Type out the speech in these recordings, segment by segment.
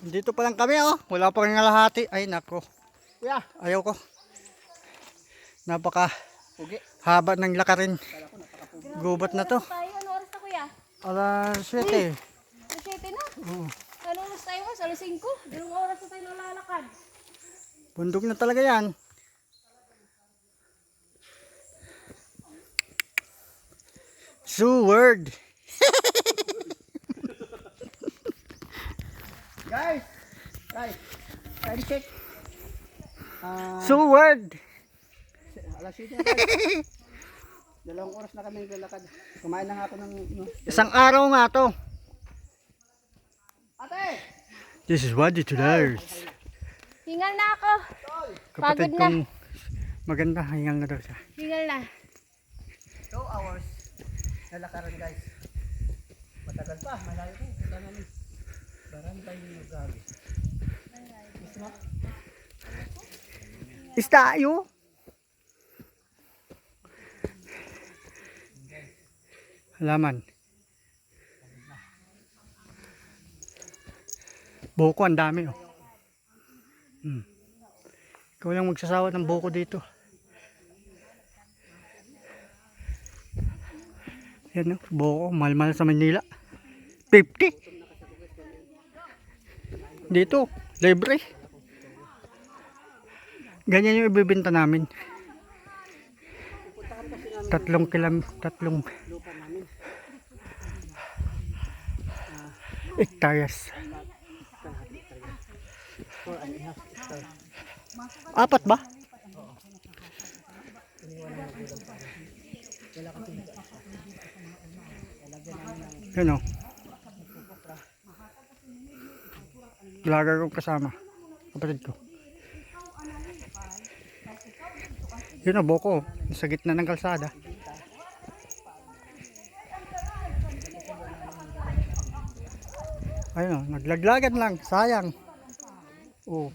Dito pa lang kami oh. Wala pa rin kalahati. Ay nako. Kuya, Ayaw ko. Napaka pugi. haba ng lakarin. Gubat na to. Tayo, ano oras na kuya? Alas 7. Alas 7 na. Oo. Ano oras tayo mas? Alas 5. 2 oras na tayo nalalakad. Bundok na talaga yan. Seward. Guys, time check. Seward. Alas 7 na guys. 2 oras na kami naglalakad. Kumain na nga ako ng Isang araw nga to. Ate! This is what it is. Hingal na ako. Kapatid Pagod na. kong maganda. Hingal na daw siya. Hingal na. 2 hours nalakaran guys. Matagal pa, malayo ko. Punta namin. Barangay yung gabi. Is tayo? Halaman. Buko ang dami oh. Ikaw lang magsasawa ng buko dito. Yan oh, buko, mahal-mahal sa Manila. 50. Dito, libre. Ganyan yung ibibenta namin. 3 hectares. 4 ba? Yan o. Vlogger kong kasama. Kapatid ko. Yun o, buko. Sa gitna ng kalsada. Ayun o, naglaglagan lang. Sayang. Oh.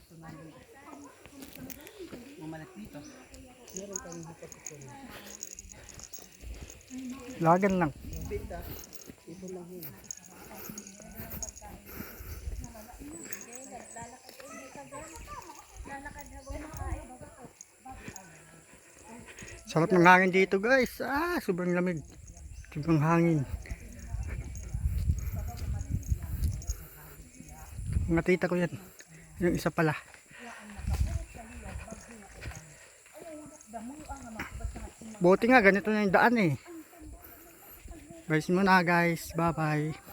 Lagan lang. Sarap ng hangin dito guys. Sobrang lamig. Sobrang hangin. Mga tita ko yan. Yung isa pala. Buti nga ganito na yung daan eh. Guys muna guys. Bye bye.